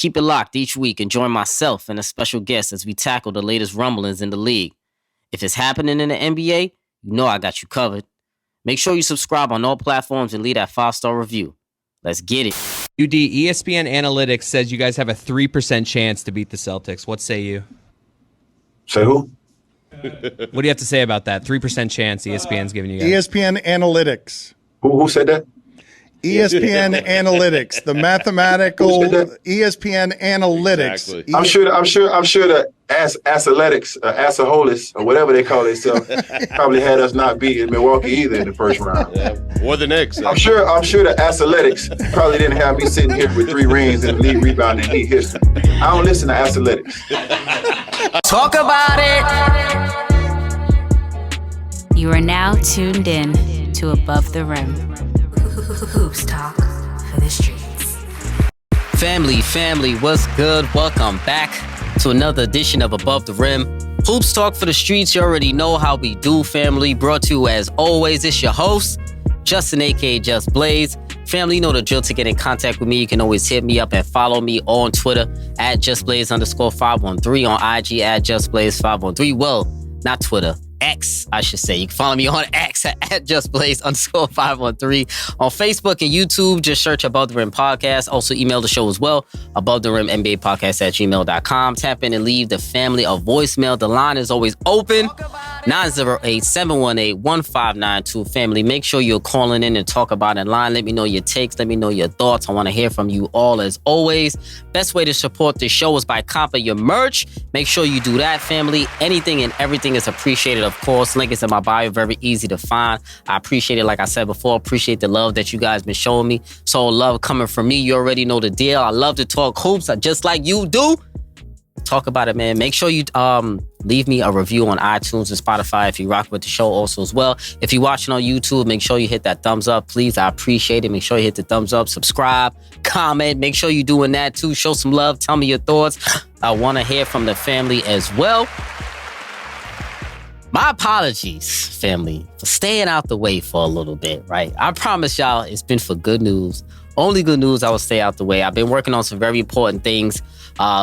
Keep it locked each week and join myself and a special guest as we tackle the latest rumblings in the league. If it's happening in the NBA, you know I got you covered. Make sure you subscribe on all platforms and leave that 5-star review. Let's get it. UD, ESPN Analytics says you guys have a 3% chance to beat the Celtics. What say you? Say who? What do you have to say about that? 3% chance ESPN's giving you guys. ESPN Analytics. Who said that? ESPN Analytics, the mathematical ESPN Analytics. Exactly. I'm sure the Athletics, Assaholis, or whatever they call themselves, probably had us not beating Milwaukee either in the first round. Yeah. Or the Knicks. I'm sure the Athletics probably didn't have me sitting here with 3 rings in league rebounding league history. I don't listen to Athletics. Talk about it. You are now tuned in to Above the Rim. Hoops talk for the streets. Family, what's good? Welcome back to another edition of Above the Rim. Hoops talk for the streets. You already know how we do, family. Brought to you as always. It's your host, Justin, aka Just Blaze. Family, you know the drill. To get in contact with me, you can always hit me up and follow me on Twitter at JustBlaze_513, on IG at JustBlaze513. Well, not Twitter. X, I should say. You can follow me on X at JustBlaze_513. On Facebook and YouTube, just search Above the Rim Podcast. Also email the show as well, Above the Rim NBA Podcast at gmail.com. Tap in and leave the family a voicemail. The line is always open. 908-718-1592. Family, make sure you're calling in and talk about it line. Let me know your takes. Let me know your thoughts. I want to hear from you all as always. Best way to support this show is by comping your merch. Make sure you do that, family. Anything and everything is appreciated, of course. Link is in my bio. Very easy to find. I appreciate it. Like I said before, appreciate the love that you guys been showing me. So love coming from me. You already know the deal. I love to talk hoops. Just like you do. Talk about it, man. Make sure you leave me a review on iTunes and Spotify if you rock with the show also as well. If you're watching on YouTube, make sure you hit that thumbs up, please. I appreciate it. Make sure you hit the thumbs up, subscribe, comment. Make sure you're doing that too. Show some love. Tell me your thoughts. I want to hear from the family as well. My apologies, family, for staying out the way for a little bit, right? I promise y'all it's been for good news. Only good news, I will stay out the way. I've been working on some very important things.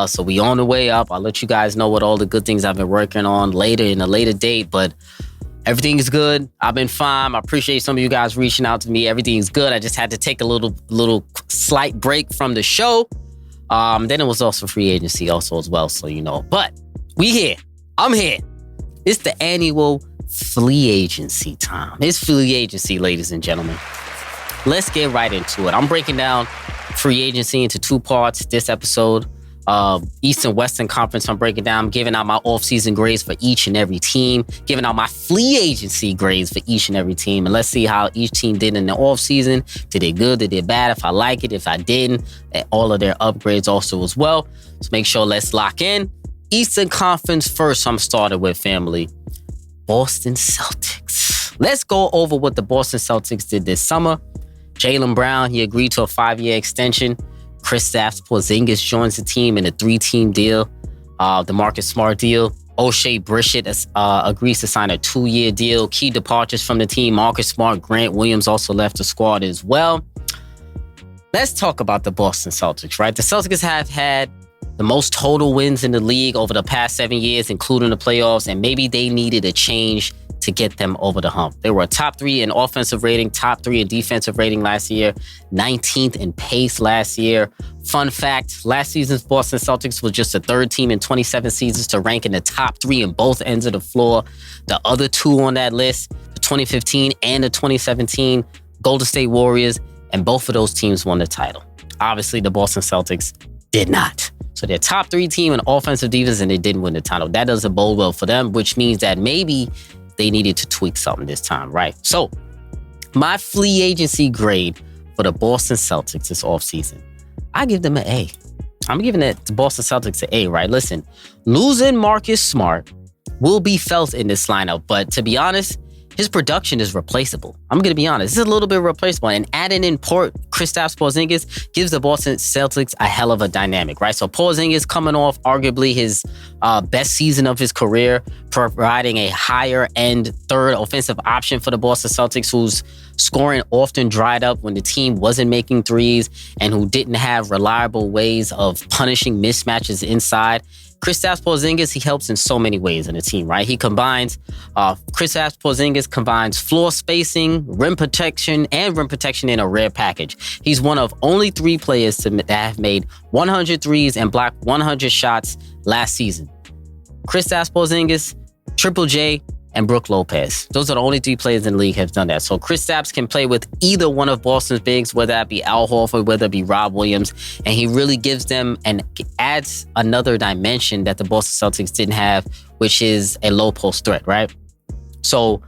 So we on the way up. I'll let you guys know what all the good things I've been working on later in a later date. But everything is good. I've been fine. I appreciate some of you guys reaching out to me. Everything's good. I just had to take a little slight break from the show. Then it was also free agency also as well. So, you know, but we here. I'm here. It's the annual FLEA agency time. It's FLEA agency, ladies and gentlemen. Let's get right into it. I'm breaking down free agency into 2 parts this episode. East and Western Conference, I'm breaking down. I'm giving out my offseason grades for each and every team. Giving out my FLEA agency grades for each and every team. And let's see how each team did in the offseason. Did they good? Did they bad? If I like it, if I didn't. And all of their upgrades also as well. So make sure let's lock in. Eastern Conference first, I'm starting with, family. Boston Celtics. Let's go over what the Boston Celtics did this summer. Jaylen Brown, he agreed to a 5-year extension. Kristaps Porzingis joins the team in a 3-team deal. The Marcus Smart deal. O'Shea Brissett agrees to sign a 2-year deal. Key departures from the team. Marcus Smart, Grant Williams also left the squad as well. Let's talk about the Boston Celtics, right? The Celtics have had the most total wins in the league over the past 7 years, including the playoffs, and maybe they needed a change to get them over the hump. They were top 3 in offensive rating, top 3 in defensive rating last year, 19th in pace last year. Fun fact, last season's Boston Celtics was just the 3rd team in 27 seasons to rank in the top 3 in both ends of the floor. The other 2 on that list, the 2015 and the 2017 Golden State Warriors, and both of those teams won the title. Obviously, the Boston Celtics did not. So they're top 3 team in offensive defense and they didn't win the title. That doesn't bode well for them, which means that maybe they needed to tweak something this time, right? So my FLEA agency grade for the Boston Celtics this offseason, I give them an A. I'm giving the Boston Celtics an A, right? Listen, losing Marcus Smart will be felt in this lineup, but to be honest, his production is replaceable. I'm going to be honest. It's a little bit replaceable. And adding in Kristaps Porzingis gives the Boston Celtics a hell of a dynamic, right? So Porzingis coming off arguably his best season of his career, providing a higher end 3rd offensive option for the Boston Celtics, who's scoring often dried up when the team wasn't making threes, and who didn't have reliable ways of punishing mismatches inside. Kristaps Porzingis, he helps in so many ways in the team, right? He combines, Kristaps Porzingis combines floor spacing, rim protection in a rare package. He's one of only 3 players that have made 100 threes and blocked 100 shots last season. Kristaps Porzingis, Triple J, and Brook Lopez. Those are the only 3 players in the league have done that. So Kristaps can play with either one of Boston's bigs, whether that be Al Horford, whether it be Rob Williams, and he really gives them and adds another dimension that the Boston Celtics didn't have, which is a low post threat, right? So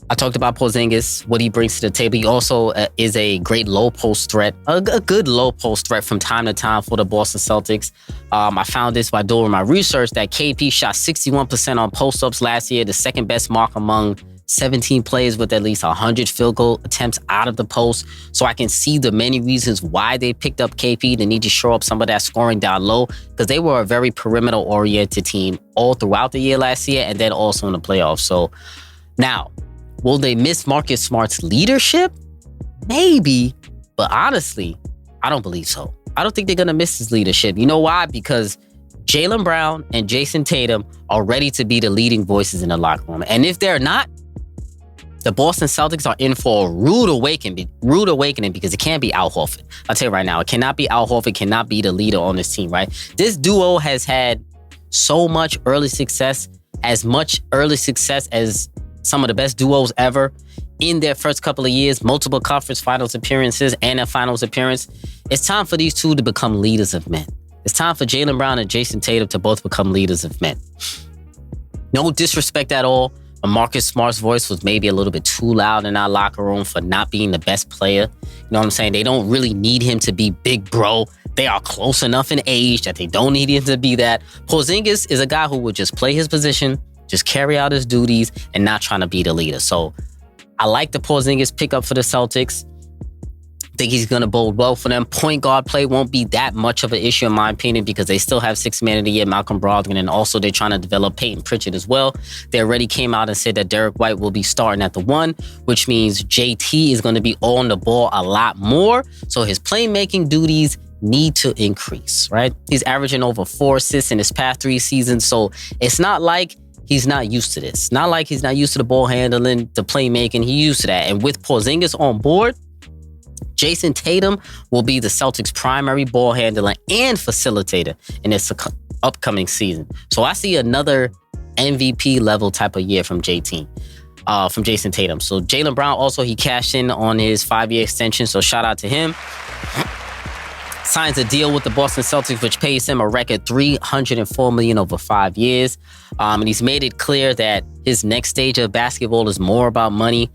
I talked about Porzingis, what he brings to the table. He also is a great low post threat, a good low post threat from time to time for the Boston Celtics. I found this by doing my research that KP shot 61% on post-ups last year, the second best mark among 17 players with at least 100 field goal attempts out of the post. So I can see the many reasons why they picked up KP. They need to show up some of that scoring down low because they were a very perimeter-oriented team all throughout the year last year and then also in the playoffs. So now, will they miss Marcus Smart's leadership? Maybe, but honestly, I don't believe so. I don't think they're going to miss his leadership. You know why? Because Jaylen Brown and Jason Tatum are ready to be the leading voices in the locker room. And if they're not, the Boston Celtics are in for a rude awakening because it can't be Al Horford. I'll tell you right now, it cannot be Al Horford, cannot be the leader on this team, right? This duo has had so much early success, as much early success as some of the best duos ever in their first couple of years, multiple conference finals appearances and a finals appearance. It's time for these two to become leaders of men. It's time for Jaylen Brown and Jason Tatum to both become leaders of men. No disrespect at all. Marcus Smart's voice was maybe a little bit too loud in our locker room for not being the best player. You know what I'm saying? They don't really need him to be big bro. They are close enough in age that they don't need him to be that. Porzingis is a guy who would just play his position, just carry out his duties, and not trying to be the leader. So I like the Porzingis pickup for the Celtics. I think he's going to bode well for them. Point guard play won't be that much of an issue in my opinion because they still have Sixth Man of the Year, Malcolm Brogdon, and also they're trying to develop Peyton Pritchard as well. They already came out and said that Derek White will be starting at the 1, which means JT is going to be on the ball a lot more. So his playmaking duties need to increase, right? He's averaging over 4 assists in his past 3 seasons. So it's not like he's not used to this. Not like he's not used to the ball handling, the playmaking. He's used to that. And with Porzingis on board, Jason Tatum will be the Celtics' primary ball handler and facilitator in this upcoming season. So I see another MVP level type of year from Jason Tatum. So Jaylen Brown also, he cashed in on his 5-year extension. So shout out to him. Signs a deal with the Boston Celtics, which pays him a record $304 million over 5 years. And he's made it clear that his next stage of basketball is more about money.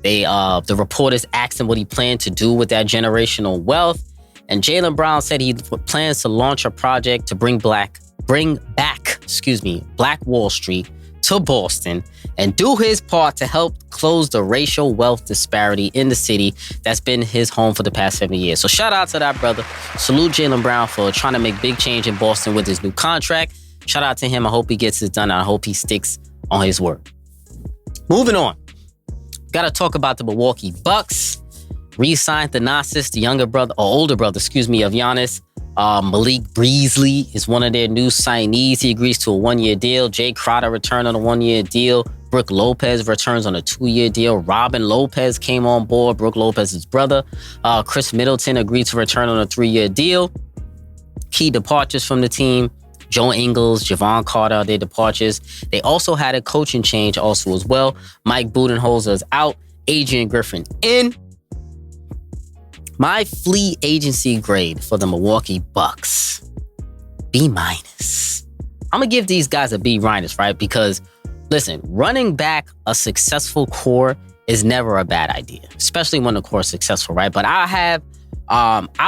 The reporters asked him what he planned to do with that generational wealth. And Jaylen Brown said he plans to launch a project to bring back Black Wall Street to Boston and do his part to help close the racial wealth disparity in the city that's been his home for the past 7 years. So shout out to that brother. Salute Jaylen Brown for trying to make big change in Boston with his new contract. Shout out to him. I hope he gets it done. I hope he sticks on his word. Moving on. Got to talk about the Milwaukee Bucks. Re-signed Thanasis, the older brother, of Giannis. Malik Beasley is one of their new signees. He agrees to a 1-year deal. Jay Crowder returned on a 1-year deal. Brook Lopez returns on a 2-year deal. Robin Lopez came on board, Brook Lopez's brother. Chris Middleton agreed to return on a 3-year deal. Key departures from the team: Joe Ingles, Javon Carter, their departures. They also had a coaching change also as well. Mike Budenholzer is out. Adrian Griffin in. My FLEA agency grade for the Milwaukee Bucks, B-. I'm going to give these guys a B-, right? Because, listen, running back a successful core is never a bad idea, especially when the core is successful, right? But I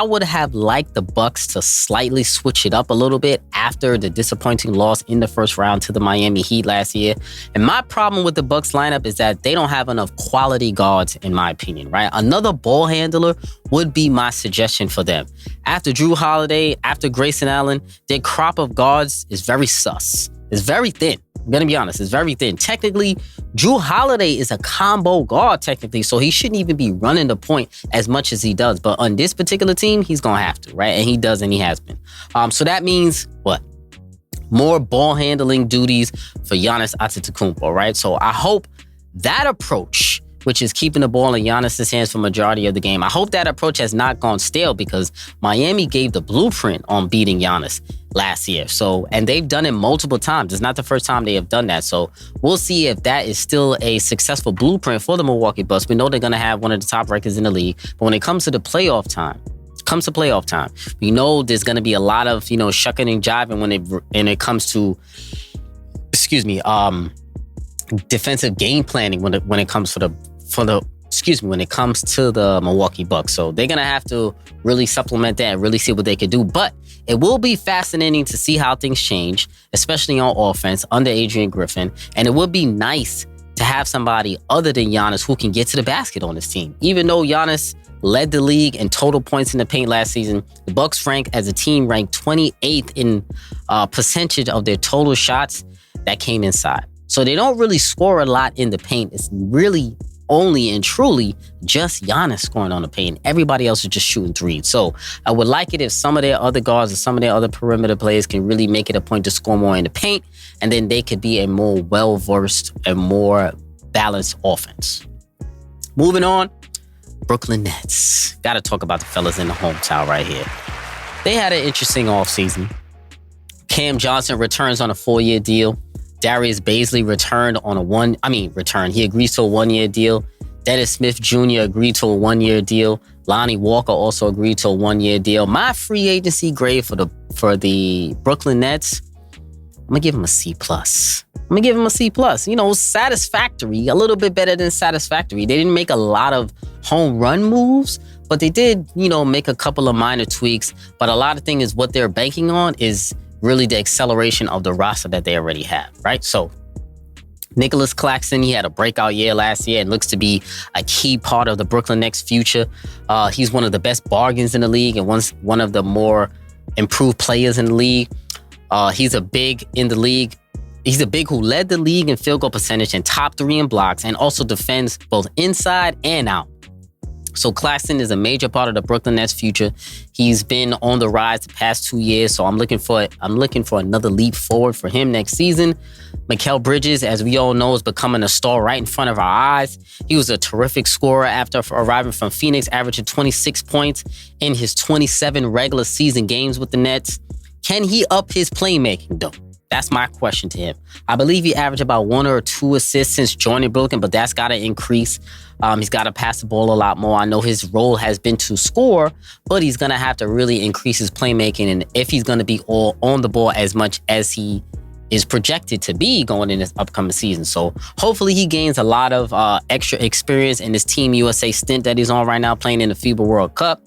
would have liked the Bucks to slightly switch it up a little bit after the disappointing loss in the first round to the Miami Heat last year. And my problem with the Bucks lineup is that they don't have enough quality guards, in my opinion, right? Another ball handler would be my suggestion for them. After Drew Holiday, after Grayson Allen, their crop of guards is very sus. It's very thin. I'm going to be honest. It's very thin. Technically, Jrue Holiday is a combo guard, technically, so he shouldn't even be running the point as much as he does. But on this particular team, he's going to have to, right? And he does, and he has been. So that means what? More ball handling duties for Giannis Antetokounmpo, right? So I hope that approach, which is keeping the ball in Giannis's hands for majority of the game, I hope that approach has not gone stale, because Miami gave the blueprint on beating Giannis last year. So, and they've done it multiple times. It's not the first time they have done that. So we'll see if that is still a successful blueprint for the Milwaukee Bucks. We know they're going to have one of the top records in the league, but when it comes to the playoff time, we know there's going to be a lot of, shucking and jiving when it comes to, defensive game planning when it comes to the Milwaukee Bucks. So they're going to have to really supplement that and really see what they can do. But it will be fascinating to see how things change, especially on offense under Adrian Griffin. And it would be nice to have somebody other than Giannis who can get to the basket on this team. Even though Giannis led the league in total points in the paint last season, the Bucks ranked 28th in percentage of their total shots that came inside. So they don't really score a lot in the paint. It's really only and truly just Giannis scoring on the paint. Everybody else is just shooting threes. So I would like it if some of their other guards or some of their other perimeter players can really make it a point to score more in the paint, and then they could be a more well-versed and more balanced offense. Moving on, Brooklyn Nets. Got to talk about the fellas in the hometown right here. They had an interesting offseason. Cam Johnson returns on a 4-year deal. Darius Bazley returned on he agrees to a 1-year deal. Dennis Smith Jr. agreed to a 1-year deal. Lonnie Walker also agreed to a 1-year deal. My free agency grade for the Brooklyn Nets, I'm going to give him a C+. Satisfactory, a little bit better than satisfactory. They didn't make a lot of home run moves, but they did, make a couple of minor tweaks. But a lot of things is what they're banking on is really the acceleration of the roster that they already have, right? So Nicholas Claxton, he had a breakout year last year and looks to be a key part of the Brooklyn Nets future. He's one of the best bargains in the league and one of the more improved players in the league. He's a big in the league. He's a big who led the league in field goal percentage and top 3 in blocks, and also defends both inside and out. So Claxton is a major part of the Brooklyn Nets future. He's been on the rise the past 2 years, so I'm looking for another leap forward for him next season. Mikal Bridges, as we all know, is becoming a star right in front of our eyes. He was a terrific scorer after arriving from Phoenix, averaging 26 points in his 27 regular season games with the Nets. Can he up his playmaking, though? That's my question to him. I believe he averaged about 1 or 2 assists since joining Brooklyn, but that's got to increase. He's got to pass the ball a lot more. I know his role has been to score, but he's going to have to really increase his playmaking. And if he's going to be all on the ball as much as he is projected to be going in this upcoming season. So hopefully he gains a lot of extra experience in this Team USA stint that he's on right now, playing in the FIBA World Cup.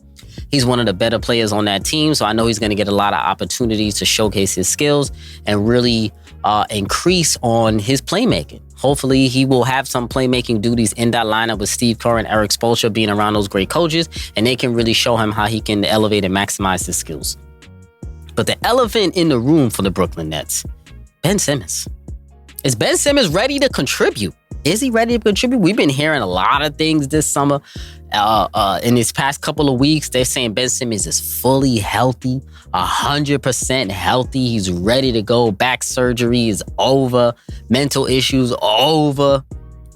He's one of the better players on that team, so I know he's going to get a lot of opportunities to showcase his skills and really increase on his playmaking. Hopefully, he will have some playmaking duties in that lineup with Steve Kerr and Eric Spoelstra being around those great coaches, and they can really show him how he can elevate and maximize his skills. But the elephant in the room for the Brooklyn Nets, Ben Simmons. Is Ben Simmons ready to contribute? Is he ready to contribute? We've been hearing a lot of things this summer. In these past couple of weeks, they're saying Ben Simmons is fully healthy, 100% healthy. He's ready to go. Back surgery is over. Mental issues over.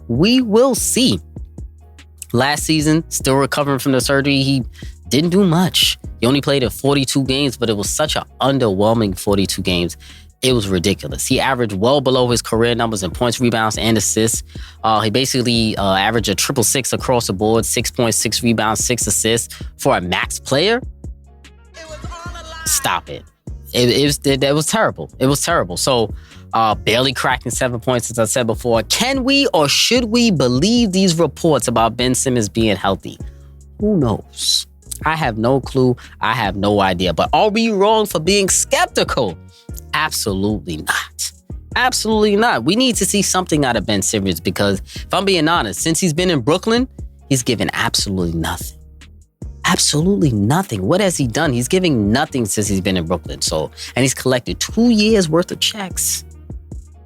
We will see. Last season, still recovering from the surgery, he didn't do much. He only played in 42 games, but it was such an underwhelming 42 games. It was ridiculous. He averaged well below his career numbers in points, rebounds, and assists. He basically averaged a 666 across the board, 6.6 rebounds, 6 assists for a max player. Stop it. It was terrible. It was terrible. So barely cracking 7 points, as I said before. Can we or should we believe these reports about Ben Simmons being healthy? Who knows? I have no clue. I have no idea. But are we wrong for being skeptical? Absolutely not. Absolutely not. We need to see something out of Ben Simmons because, if I'm being honest, since he's been in Brooklyn, he's given absolutely nothing. Absolutely nothing. What has he done? He's giving nothing since he's been in Brooklyn. And he's collected 2 years worth of checks.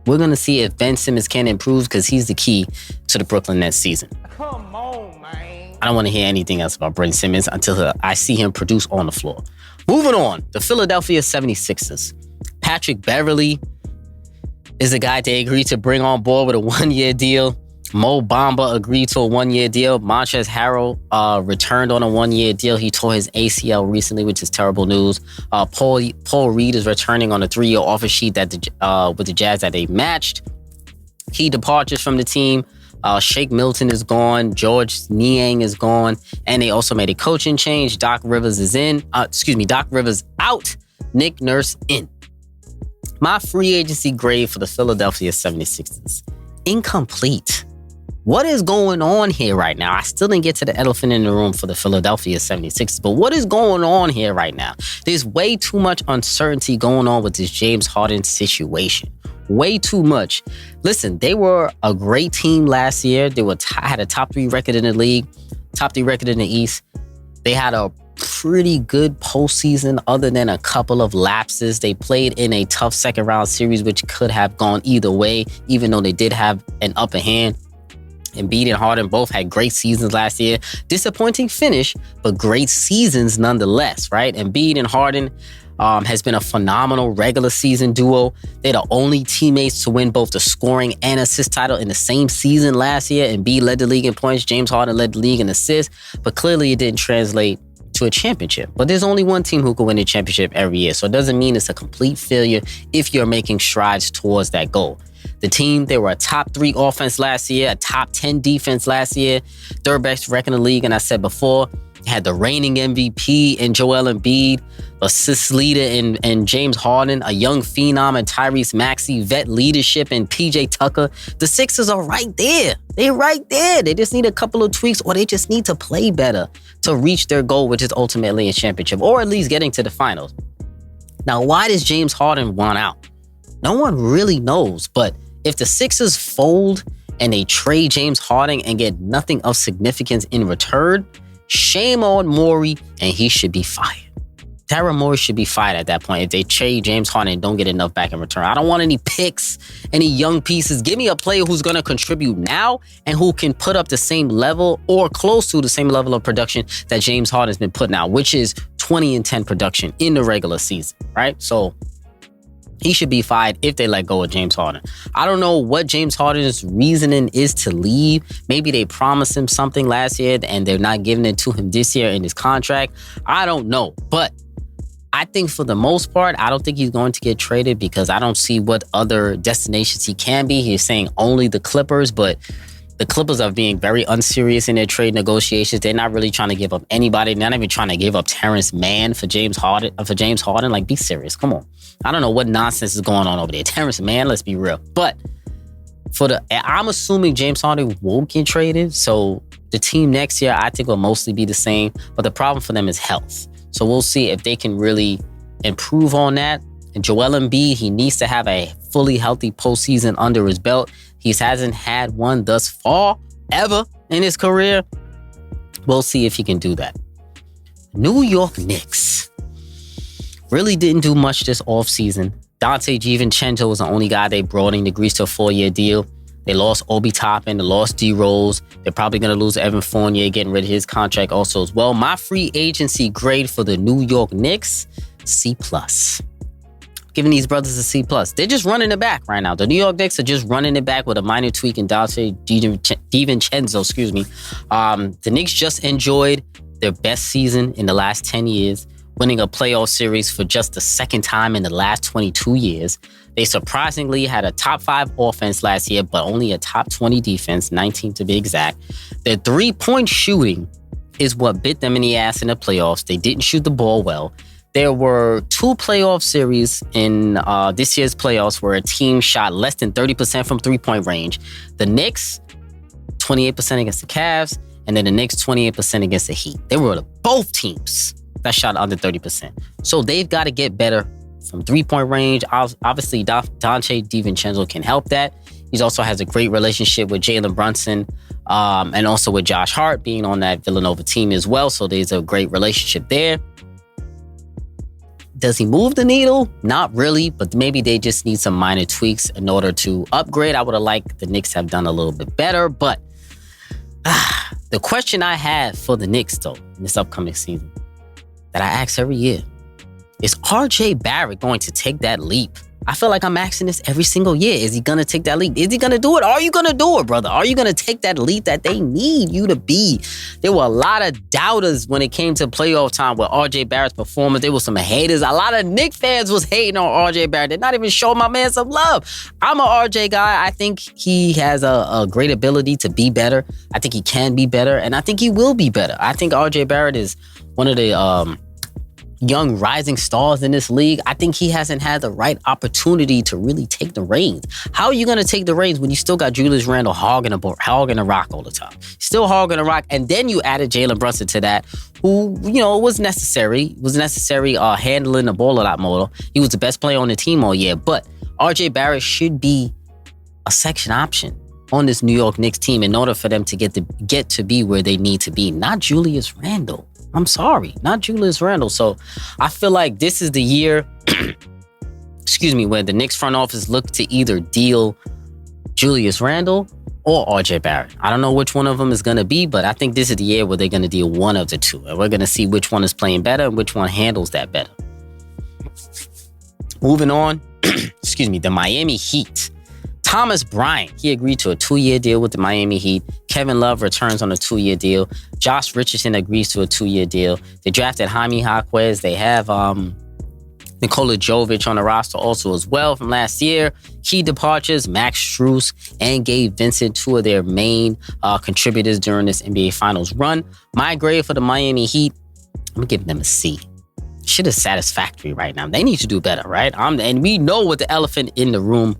We're going to see if Ben Simmons can improve because he's the key to the Brooklyn Nets season. Come on, man. I don't want to hear anything else about Ben Simmons until I see him produce on the floor. Moving on, the Philadelphia 76ers. Patrick Beverley is the guy they agreed to bring on board with a 1-year deal. Mo Bamba agreed to a 1-year deal. Montrezl Harrell returned on a 1-year deal. He tore his ACL recently, which is terrible news. Paul Reed is returning on a 3-year offer sheet that with the Jazz that they matched. Key departures from the team. Shake Milton is gone. George Niang is gone. And they also made a coaching change. Doc Rivers out. Nick Nurse in. My free agency grade for the Philadelphia 76ers. Incomplete. What is going on here right now? I still didn't get to the elephant in the room for the Philadelphia 76ers, but what is going on here right now? There's way too much uncertainty going on with this James Harden situation. Way too much. Listen, they were a great team last year. They had a top 3 record in the league, top 3 record in the East. They had a pretty good postseason other than a couple of lapses. They played in a tough second round series, which could have gone either way, even though they did have an upper hand. Embiid and Harden both had great seasons last year. Disappointing finish, but great seasons nonetheless, right? Embiid and Harden has been a phenomenal regular season duo. They're the only teammates to win both the scoring and assist title in the same season last year. Embiid led the league in points. James Harden led the league in assists, but clearly it didn't translate to a championship. But there's only one team who can win a championship every year, so it doesn't mean it's a complete failure if you're making strides towards that goal. The team, they were a top 3 offense last year, a top 10 defense last year, 3rd best record in the league. And I said before, had the reigning MVP in Joel Embiid, assist leader in James Harden, a young phenom in Tyrese Maxey, vet leadership in PJ Tucker. The Sixers are right there. They're right there. They just need a couple of tweaks, or they just need to play better to reach their goal, which is ultimately a championship, or at least getting to the finals. Now, why does James Harden want out? No one really knows, but if the Sixers fold and they trade James Harden and get nothing of significance in return, shame on Morey, and he should be fired. Daryl Morey should be fired at that point if they trade James Harden and don't get enough back in return. I don't want any picks, any young pieces. Give me a player who's going to contribute now and who can put up the same level or close to the same level of production that James Harden's been putting out, which is 20-10 production in the regular season, right? So he should be fired if they let go of James Harden. I don't know what James Harden's reasoning is to leave. Maybe they promised him something last year and they're not giving it to him this year in his contract. I don't know. But I think for the most part, I don't think he's going to get traded because I don't see what other destinations he can be. He's saying only the Clippers, but the Clippers are being very unserious in their trade negotiations. They're not really trying to give up anybody. They're not even trying to give up Terrence Mann for James Harden. Like, be serious. Come on. I don't know what nonsense is going on over there. Terrence Mann, let's be real. But I'm assuming James Harden won't get traded. So the team next year, I think, will mostly be the same. But the problem for them is health. So we'll see if they can really improve on that. And Joel Embiid, he needs to have a fully healthy postseason under his belt. He hasn't had one thus far, ever, in his career. We'll see if he can do that. New York Knicks really didn't do much this offseason. Dante DiVincenzo was the only guy they brought in to Greece to a 4-year deal. They lost Obi Toppin, they lost D Rose. They're probably going to lose Evan Fournier, getting rid of his contract also as well. My free agency grade for the New York Knicks, C+. Giving these brothers a C+. They're just running it back right now. The New York Knicks are just running it back with a minor tweak in Dante DiVincenzo, The Knicks just enjoyed their best season in the last 10 years, winning a playoff series for just the second time in the last 22 years. They surprisingly had a top 5 offense last year, but only a top 20 defense, 19 to be exact. Their 3-point shooting is what bit them in the ass in the playoffs. They didn't shoot the ball well. There were 2 playoff series in this year's playoffs where a team shot less than 30% from 3-point range. The Knicks, 28% against the Cavs, and then the Knicks, 28% against the Heat. They were both teams that shot under 30%. So they've got to get better from 3-point range. Obviously, Dante DiVincenzo can help that. He also has a great relationship with Jalen Brunson and also with Josh Hart being on that Villanova team as well. So there's a great relationship there. Does he move the needle? Not really, but maybe they just need some minor tweaks in order to upgrade. I would have liked the Knicks have done a little bit better, but the question I have for the Knicks, though, in this upcoming season, that I ask every year, is RJ Barrett going to take that leap? I feel like I'm asking this every single year. Is he going to take that leap? Is he going to do it? Are you going to do it, brother? Are you going to take that leap that they need you to be? There were a lot of doubters when it came to playoff time with RJ Barrett's performance. There were some haters. A lot of Knicks fans was hating on RJ Barrett. They're not even showing my man some love. I'm an RJ guy. I think he has a great ability to be better. I think he can be better, and I think he will be better. I think RJ Barrett is one of the young rising stars in this league. I think he hasn't had the right opportunity to really take the reins. How are you going to take the reins when you still got Julius Randle hogging the rock all the time? Still hogging the rock, and then you added Jalen Brunson to that, who, was necessary handling the ball a lot more. He was the best player on the team all year, but RJ Barrett should be a section option on this New York Knicks team in order for them to get to be where they need to be, not Julius Randle. I'm sorry, not Julius Randle. So I feel like this is the year, where the Knicks front office look to either deal Julius Randle or RJ Barrett. I don't know which one of them is going to be, but I think this is the year where they're going to deal one of the two. And we're going to see which one is playing better and which one handles that better. Moving on, the Miami Heat. Thomas Bryant, he agreed to a 2-year deal with the Miami Heat. Kevin Love returns on a 2-year deal. Josh Richardson agrees to a 2-year deal. They drafted Jaime Jaquez. They have Nikola Jovic on the roster also as well from last year. Key departures, Max Strus and Gabe Vincent, two of their main contributors during this NBA Finals run. My grade for the Miami Heat, I'm giving them a C. Shit is satisfactory right now. They need to do better, right? And we know what the elephant in the room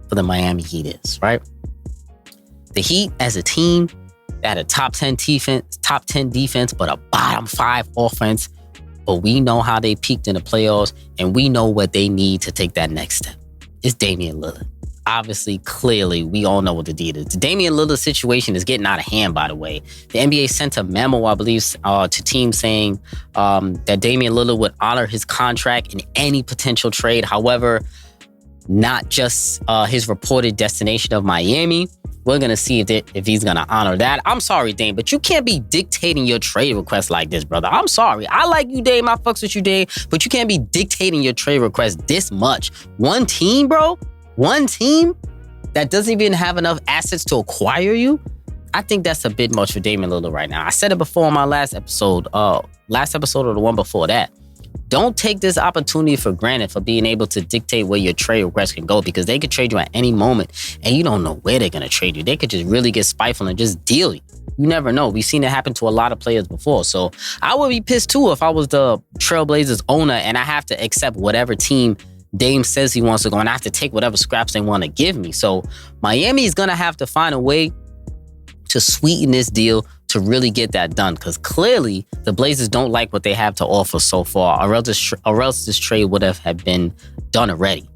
for the Miami Heat is, right? The Heat as a team had a top 10 defense, but a bottom 5 offense. But we know how they peaked in the playoffs, and we know what they need to take that next step. It's Damian Lillard. Obviously, clearly, we all know what the deal is. The Damian Lillard situation is getting out of hand, by the way. The NBA sent a memo, I believe, to teams saying that Damian Lillard would honor his contract in any potential trade. However, not just his reported destination of Miami. We're going to see if he's going to honor that. I'm sorry, Dame, but you can't be dictating your trade request like this, brother. I'm sorry. I like you, Dame. I fucks with you, Dame. But you can't be dictating your trade request this much. One team, bro? One team that doesn't even have enough assets to acquire you? I think that's a bit much for Damian Lillard right now. I said it before on my last episode or the one before that. Don't take this opportunity for granted for being able to dictate where your trade request can go, because they could trade you at any moment and you don't know where they're going to trade you. They could just really get spiteful and just deal you. You never know. We've seen it happen to a lot of players before. So I would be pissed too if I was the Trailblazers owner and I have to accept whatever team Dame says he wants to go and I have to take whatever scraps they want to give me. So Miami is going to have to find a way to sweeten this deal to really get that done, because clearly the Blazers don't like what they have to offer so far, or else this trade would have been done already.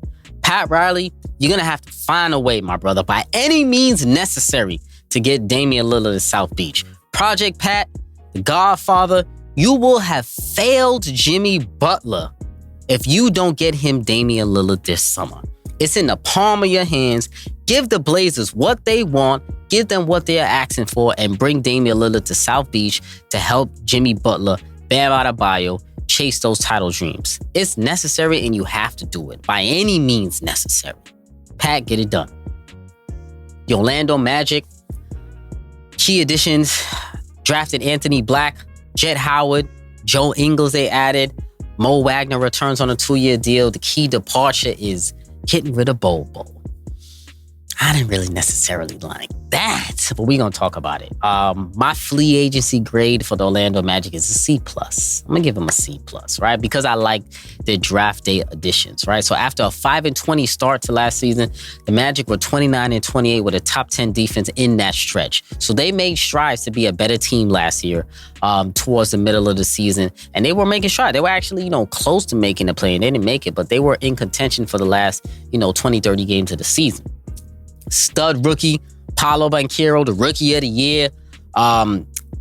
Pat Riley, you're going to have to find a way, my brother, by any means necessary to get Damian Lillard to South Beach. Project Pat, the Godfather, you will have failed Jimmy Butler if you don't get him Damian Lillard this summer. It's in the palm of your hands. Give the Blazers what they want, give them what they're asking for, and bring Damian Lillard to South Beach to help Jimmy Butler, Bam Adebayo, chase those title dreams. It's necessary and you have to do it by any means necessary. Pat, get it done. The Orlando Magic, key additions, drafted Anthony Black, Jet Howard, Joe Ingles they added, Mo Wagner returns on a 2-year deal. The key departure is getting rid of Bobo. I didn't really necessarily like that, but we're going to talk about it. My FLEA agency grade for the Orlando Magic is a C+. I'm going to give them a C+, right? Because I like their draft day additions, right? So after a 5-20 start to last season, the Magic were 29-28 with a top 10 defense in that stretch. So they made strides to be a better team last year towards the middle of the season. And they were making strides. They were actually, close to making the play, and they didn't make it, but they were in contention for the last, 20, 30 games of the season. Stud rookie, Paolo Banchero, the rookie of the year.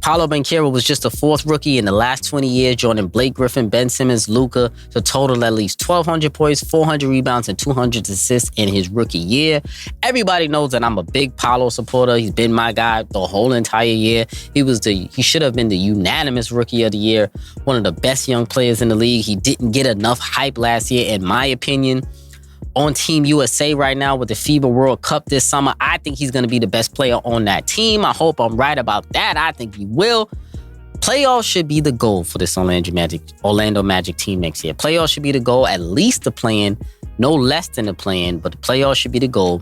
Paolo Banchero was just the 4th rookie in the last 20 years, joining Blake Griffin, Ben Simmons, Luka to total at least 1,200 points, 400 rebounds, and 200 assists in his rookie year. Everybody knows that I'm a big Paolo supporter. He's been my guy the whole entire year. He should have been the unanimous rookie of the year, one of the best young players in the league. He didn't get enough hype last year, in my opinion. On Team USA right now with the FIBA World Cup this summer, I think he's going to be the best player on that team. I hope I'm right about that. I think he will. Playoffs should be the goal for this Orlando Magic team next year. Playoffs should be the goal, at least the play-in, no less than the play-in, but the playoffs should be the goal.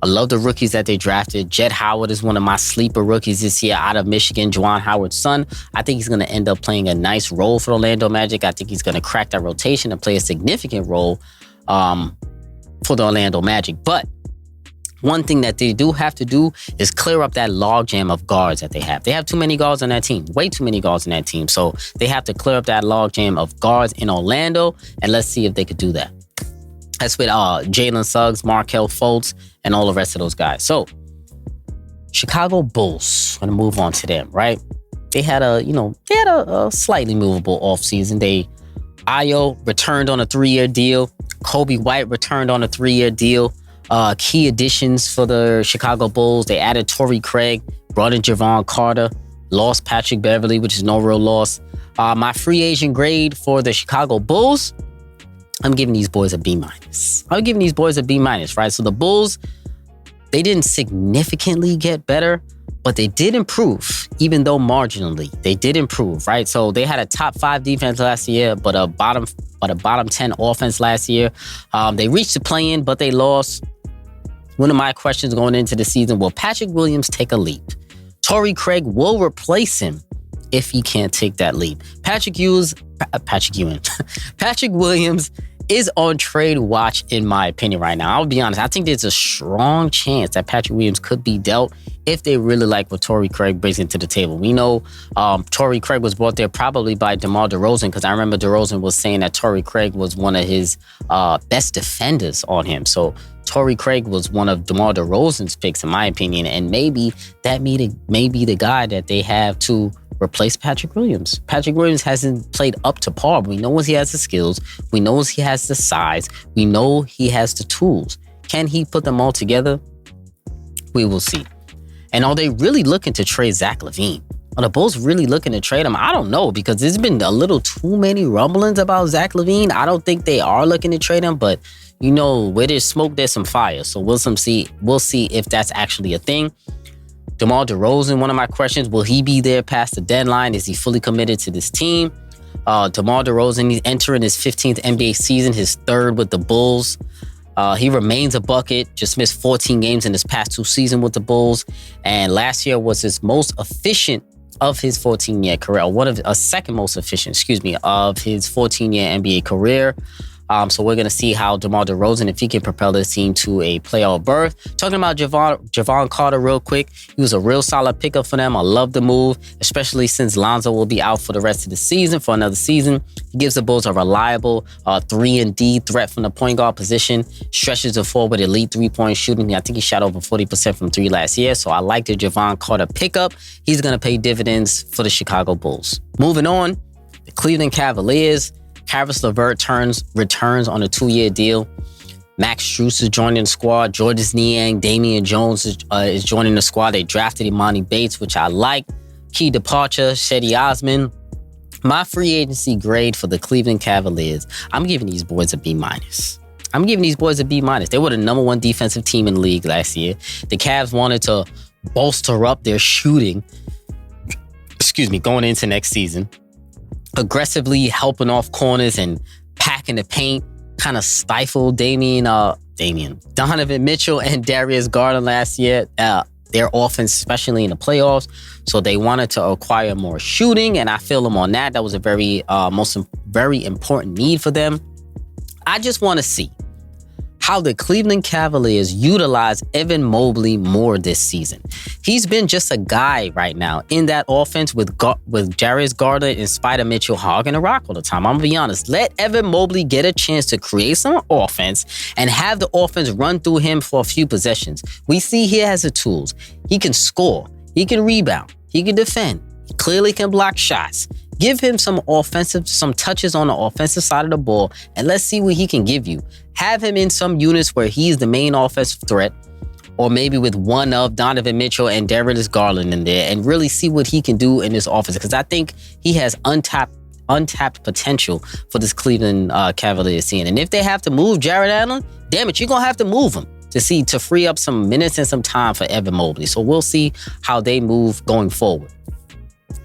I love the rookies that they drafted. Jett Howard is one of my sleeper rookies this year out of Michigan, Juwan Howard's son. I think he's going to end up playing a nice role for Orlando Magic. I think he's going to crack that rotation and play a significant role for the Orlando Magic. But one thing that they do have to do is clear up that logjam of guards that they have. They have too many guards on that team, way too many guards on that team. So they have to clear up that logjam of guards in Orlando, and let's see if they could do that. That's with Jalen Suggs, Markelle Fultz, and all the rest of those guys. So Chicago Bulls, I'm gonna move on to them, right? They had a slightly movable offseason. Ayo returned on a 3-year deal. Kobe White returned on a 3-year deal. Key additions for the Chicago Bulls. They added Torrey Craig, brought in Javon Carter, lost Patrick Beverley, which is no real loss. My free agent grade for the Chicago Bulls, I'm giving these boys a B-. I'm giving these boys a B-, right? So the Bulls, they didn't significantly get better, but they did improve, even though marginally. They did improve, right? So they had a top 5 defense last year, but a bottom 10 offense last year. They reached the play-in, but they lost. One of my questions going into the season, will Patrick Williams take a leap? Torrey Craig will replace him if he can't take that leap. Patrick Williams is on trade watch, in my opinion, right now. I'll be honest. I think there's a strong chance that Patrick Williams could be dealt if they really like what Torrey Craig brings into the table. We know Torrey Craig was brought there probably by DeMar DeRozan, because I remember DeRozan was saying that Torrey Craig was one of his best defenders on him. So Torrey Craig was one of DeMar DeRozan's picks, in my opinion, and maybe that may be the guy that they have to replace Patrick Williams. Patrick Williams hasn't played up to par, but we know he has the skills. We know he has the size. We know he has the tools. Can he put them all together? We will see. And are they really looking to trade Zach LaVine? Are the Bulls really looking to trade him? I don't know, because there's been a little too many rumblings about Zach LaVine. I don't think they are looking to trade him, but you know, where there's smoke, there's some fire. So we'll see if that's actually a thing. DeMar DeRozan, one of my questions, will he be there past the deadline? Is he fully committed to this team? DeMar DeRozan, he's entering his 15th NBA season, his 3rd with the Bulls. He remains a bucket, just missed 14 games in his past 2 seasons with the Bulls. And last year was his most efficient of his 14-year career, second most efficient, of his 14-year NBA career. So we're going to see how DeMar DeRozan, if he can propel this team to a playoff berth. Talking about Javon Carter real quick, he was a real solid pickup for them. I love the move, especially since Lonzo will be out for the rest of the season, for another season. He gives the Bulls a reliable 3-and-D threat from the point guard position, stretches the floor with elite 3-point shooting. I think he shot over 40% from 3 last year, so I like the Javon Carter pickup. He's going to pay dividends for the Chicago Bulls. Moving on, the Cleveland Cavaliers. Caris LeVert returns on a 2-year deal. Max Strus is joining the squad. Georges Niang, Damian Jones is joining the squad. They drafted Imani Bates, which I like. Key departure, Cedi Osman. My free agency grade for the Cleveland Cavaliers, I'm giving these boys a B-. I'm giving these boys a B-. They were the number 1 defensive team in the league last year. The Cavs wanted to bolster up their shooting, going into next season. Aggressively helping off corners and packing the paint, kind of stifled Donovan Mitchell and Darius Garland last year. Their offense, especially in the playoffs. So they wanted to acquire more shooting, and I feel them on that. That was a very important need for them. I just want to see how the Cleveland Cavaliers utilize Evan Mobley more this season. He's been just a guy right now in that offense with Darius Garland and Spider Mitchell hogging the rock all the time. I'm going to be honest. Let Evan Mobley get a chance to create some offense and have the offense run through him for a few possessions. We see he has the tools. He can score. He can rebound. He can defend. He clearly can block shots. Give him some touches on the offensive side of the ball, and let's see what he can give you. Have him in some units where he's the main offensive threat, or maybe with one of Donovan Mitchell and Darius Garland in there, and really see what he can do in this offense. Because I think he has untapped potential for this Cleveland Cavaliers team. And if they have to move Jared Allen, damn it, you're going to have to move him to free up some minutes and some time for Evan Mobley. So we'll see how they move going forward.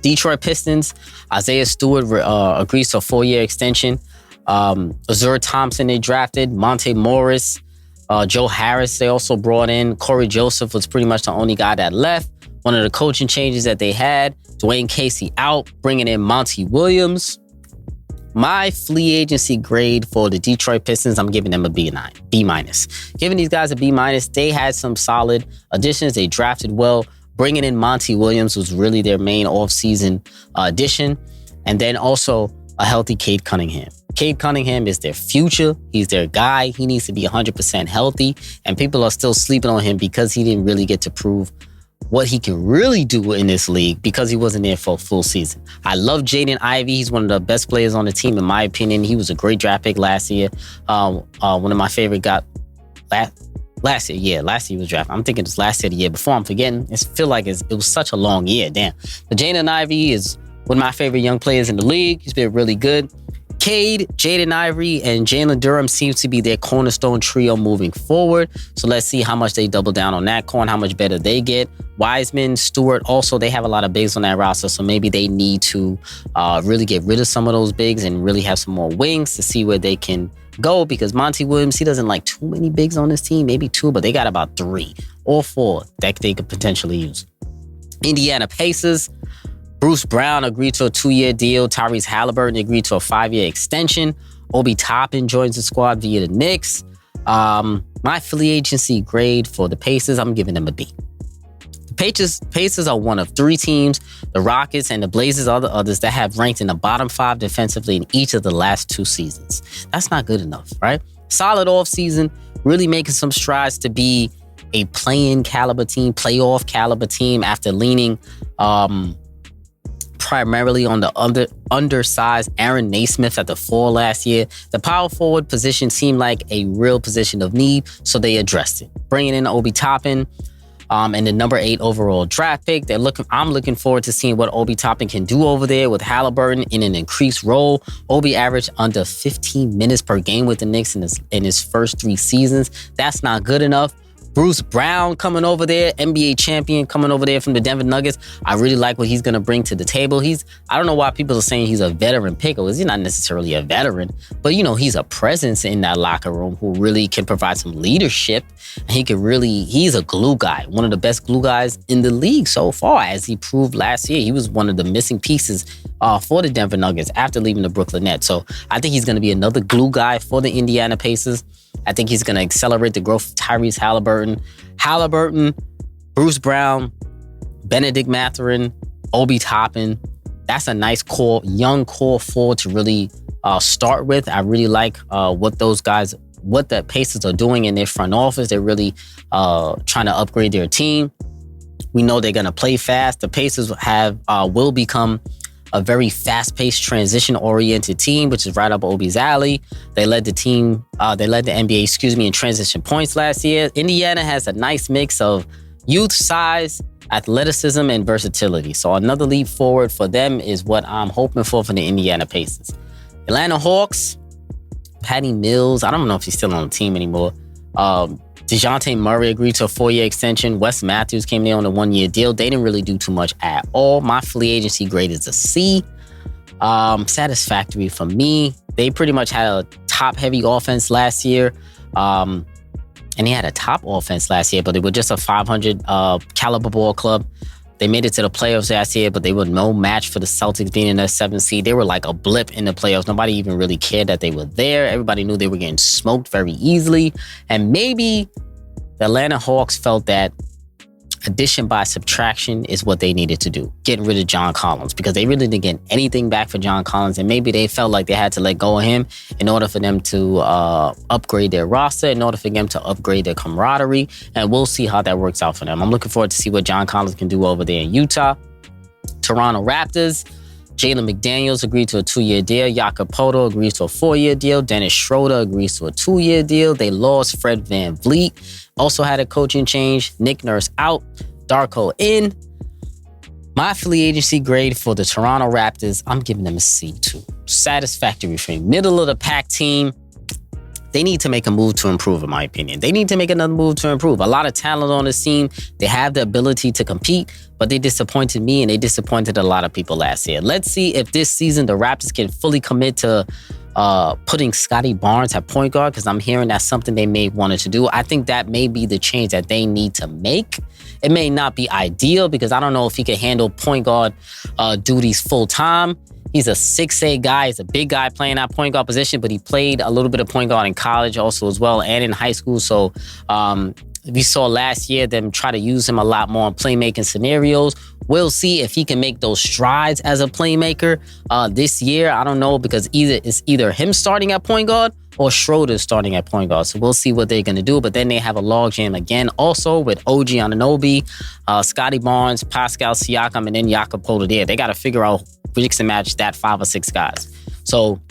Detroit Pistons, Isaiah Stewart agrees to a 4-year extension. Azur Thompson they drafted. Monte Morris, Joe Harris they also brought in. Corey Joseph was pretty much the only guy that left. One of the coaching changes that they had, Dwayne Casey out, bringing in Monty Williams. My free agency grade for the Detroit Pistons, I'm giving them a B-. Giving these guys a B-. They had some solid additions. They drafted well. Bringing in Monty Williams was really their main offseason addition. And then also a healthy Cade Cunningham. Cade Cunningham is their future. He's their guy. He needs to be 100% healthy. And people are still sleeping on him because he didn't really get to prove what he can really do in this league because he wasn't there for a full season. I love Jaden Ivey. He's one of the best players on the team, in my opinion. He was a great draft pick last year. One of my favorite last year. Yeah, last year he was drafted. I'm thinking it's last year, the year before. I'm forgetting. I feel like it was such a long year. Damn. But Jaden Ivey is one of my favorite young players in the league. He's been really good. Cade, Jaden Ivey, and Jalen Durham seems to be their cornerstone trio moving forward. So let's see how much they double down on that core and how much better they get. Wiseman, Stewart, also they have a lot of bigs on that roster, so maybe they need to really get rid of some of those bigs and really have some more wings to see where they can go, because Monty Williams, he doesn't like too many bigs on this team, maybe 2, but they got about 3 or 4 that they could potentially use. Indiana Pacers, Bruce Brown agreed to a 2-year deal. Tyrese Halliburton agreed to a 5-year extension. Obi Toppin joins the squad via the Knicks. My free agency grade for the Pacers, I'm giving them a B. The Pacers are one of 3 teams, the Rockets and the Blazers are the others, that have ranked in the bottom 5 defensively in each of the last 2 seasons. That's not good enough, right? Solid offseason, really making some strides to be a playoff caliber team after leaning primarily on the undersized Aaron Naismith at the 4 last year. The power forward position seemed like a real position of need, so they addressed it. Bringing in Obi Toppin and the number 8 overall draft pick. I'm looking forward to seeing what Obi Toppin can do over there with Halliburton in an increased role. Obi averaged under 15 minutes per game with the Knicks in his first 3 seasons. That's not good enough. Bruce Brown coming over there, NBA champion coming over there from the Denver Nuggets. I really like what he's going to bring to the table. I don't know why people are saying he's a veteran pick, or he's not necessarily a veteran, but he's a presence in that locker room who really can provide some leadership. And he's a glue guy, one of the best glue guys in the league so far, as he proved last year. He was one of the missing pieces for the Denver Nuggets after leaving the Brooklyn Nets. So I think he's going to be another glue guy for the Indiana Pacers. I think he's going to accelerate the growth of Tyrese Halliburton, Bruce Brown, Benedict Mathurin, Obi Toppin. That's a nice young core forward to really start with. I really like what the Pacers are doing in their front office. They're really trying to upgrade their team. We know they're going to play fast. The Pacers will become a very fast-paced, transition-oriented team, which is right up Obi's alley. They led the NBA, in transition points last year. Indiana has a nice mix of youth, size, athleticism, and versatility. So another leap forward for them is what I'm hoping for the Indiana Pacers. Atlanta Hawks, Patty Mills, I don't know if he's still on the team anymore. DeJounte Murray agreed to a 4-year extension. Wes Matthews came there on a 1-year deal. They didn't really do too much at all. My free agency grade is a C. Satisfactory for me. They pretty much had a top-heavy offense last year. And they had a top offense last year, but they were just a 500 caliber ball club. They made it to the playoffs last year, but they were no match for the Celtics being in the 7th seed. They were like a blip in the playoffs. Nobody even really cared that they were there. Everybody knew they were getting smoked very easily. And maybe the Atlanta Hawks felt that addition by subtraction is what they needed to do. Getting rid of John Collins, because they really didn't get anything back for John Collins. And maybe they felt like they had to let go of him in order for them to upgrade their roster, in order for them to upgrade their camaraderie. And we'll see how that works out for them. I'm looking forward to see what John Collins can do over there in Utah. Toronto Raptors. Jalen McDaniels agreed to a 2-year deal. Jakob Poeltl agrees to a 4-year deal. Dennis Schroeder agrees to a 2-year deal. They lost Fred VanVleet. Also had a coaching change. Nick Nurse out. Darko in. My free agency grade for the Toronto Raptors, I'm giving them a C2. Satisfactory for me. Middle of the pack team. They need to make a move to improve, in my opinion. They need to make another move to improve. A lot of talent on this team. They have the ability to compete, but they disappointed me and they disappointed a lot of people last year. Let's see if this season the Raptors can fully commit to putting Scotty Barnes at point guard, because I'm hearing that's something they may wanted to do. I think that may be the change that they need to make. It may not be ideal because I don't know if he can handle point guard duties full time. He's a 6'8" guy. He's a big guy playing that point guard position, but he played a little bit of point guard in college also as well and in high school. So we saw last year them try to use him a lot more in playmaking scenarios. We'll see if he can make those strides as a playmaker this year. I don't know, because it's either him starting at point guard or Schroeder starting at point guard. So we'll see what they're going to do. But then they have a logjam again also with OG Anunoby, Scotty Barnes, Pascal Siakam, and then Jakob Poeltl there. They got to figure out mix and match that 5 or 6 guys. So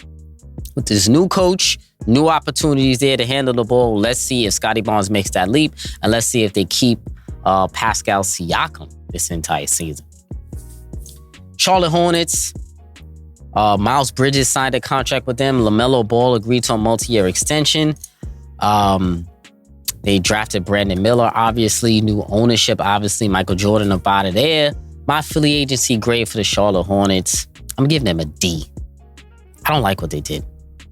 with this new coach, new opportunities there to handle the ball. Let's see if Scotty Barnes makes that leap, and let's see if they keep Pascal Siakam this entire season. Charlotte Hornets, Miles Bridges signed a contract with them. LaMelo Ball agreed to a multi-year extension. They drafted Brandon Miller, obviously. New ownership, obviously. Michael Jordan up out of there. My free agency grade for the Charlotte Hornets, I'm giving them a D. I don't like what they did.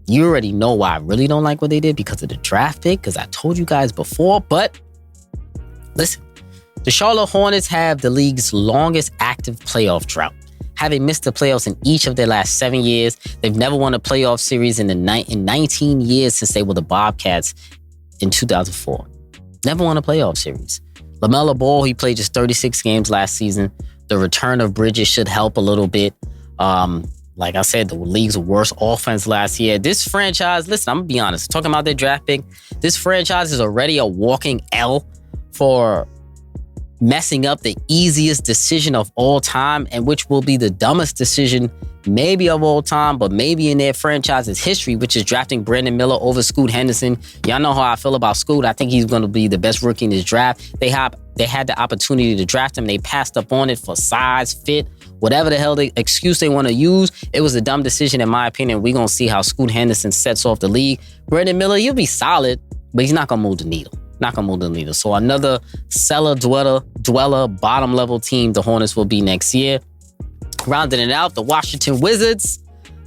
You already know why I really don't like what they did, because of the draft pick, because I told you guys before. But listen, the Charlotte Hornets have the league's longest active playoff drought, having missed the playoffs in each of their last 7 years. They've never won a playoff series in 19 years since they were the Bobcats in 2004. Never won a playoff series. LaMelo Ball, he played just 36 games last season. The return of Bridges should help a little bit. Like I said, the league's worst offense last year. This franchise, listen, I'm going to be honest, talking about their draft pick, this franchise is already a walking L for messing up the easiest decision of all time, and which will be the dumbest decision maybe of all time, but maybe in their franchise's history, which is drafting Brandon Miller over Scoot Henderson. Y'all know how I feel about Scoot. I think he's going to be the best rookie in this draft. They had the opportunity to draft him. They passed up on it for size, fit, whatever the hell excuse they want to use. It was a dumb decision, in my opinion. We're going to see how Scoot Henderson sets off the league. Brandon Miller, he'll be solid, but he's not going to move the needle. Not going to move the needle. So another cellar dweller, bottom level team the Hornets will be next year. Rounding it out, the Washington Wizards.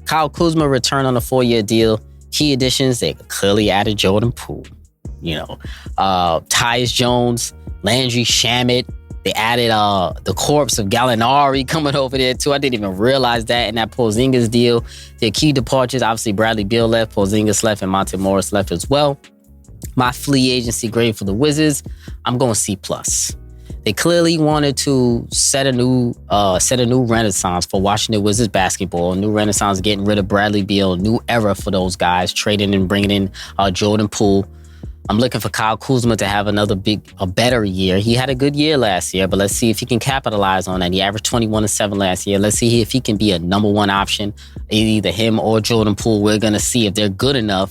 Kyle Kuzma returned on a 4-year deal. Key additions, they clearly added Jordan Poole. Tyus Jones, Landry Shamet. They added the corpse of Gallinari coming over there too. I didn't even realize that in that Porzingis deal. Their key departures, obviously Bradley Beal left, Porzingis left, and Monte Morris left as well. My free agency grade for the Wizards, I'm going C+. They clearly wanted to set a new renaissance for Washington Wizards basketball. A new renaissance, getting rid of Bradley Beal. New era for those guys, trading and bringing in Jordan Poole. I'm looking for Kyle Kuzma to have a better year. He had a good year last year, but let's see if he can capitalize on that. He averaged 21-7 last year. Let's see if he can be a number one option. Either him or Jordan Poole. We're going to see if they're good enough.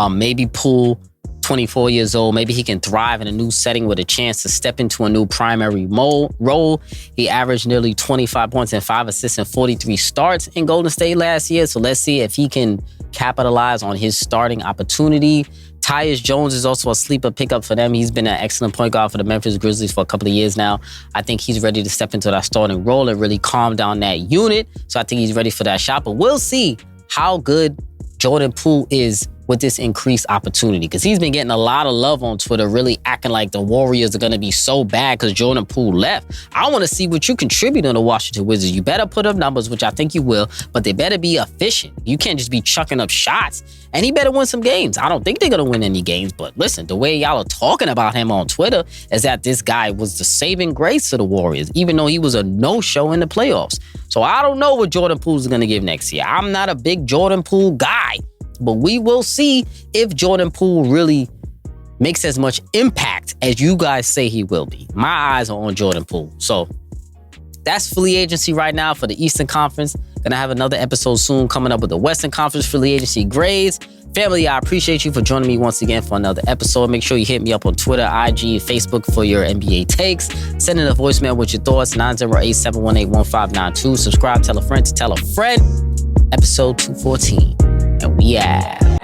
Maybe Poole, 24 years old, maybe he can thrive in a new setting with a chance to step into a new primary role. He averaged nearly 25 points and 5 assists and 43 starts in Golden State last year. So let's see if he can capitalize on his starting opportunity. Tyus Jones is also a sleeper pickup for them. He's been an excellent point guard for the Memphis Grizzlies for a couple of years now. I think he's ready to step into that starting role and really calm down that unit. So I think he's ready for that shot. But we'll see how good Jordan Poole is with this increased opportunity, because he's been getting a lot of love on Twitter, really acting like the Warriors are going to be so bad because Jordan Poole left. I want to see what you contribute on the Washington Wizards. You better put up numbers, which I think you will, but they better be efficient. You can't just be chucking up shots, and he better win some games. I don't think they're going to win any games, but listen, the way y'all are talking about him on Twitter is that this guy was the saving grace to the Warriors, even though he was a no-show in the playoffs. So I don't know what Jordan Poole is going to give next year. I'm not a big Jordan Poole guy, but we will see if Jordan Poole really makes as much impact as you guys say he will be. My eyes are on Jordan Poole. So that's free agency right now for the Eastern Conference. Gonna have another episode soon coming up with the Western Conference free agency grades. Family, I appreciate you for joining me once again for another episode. Make sure you hit me up on Twitter, IG, Facebook for your NBA takes. Send in a voicemail with your thoughts, 908-718-1592. Subscribe, tell a friend to tell a friend. Episode 214. And we out.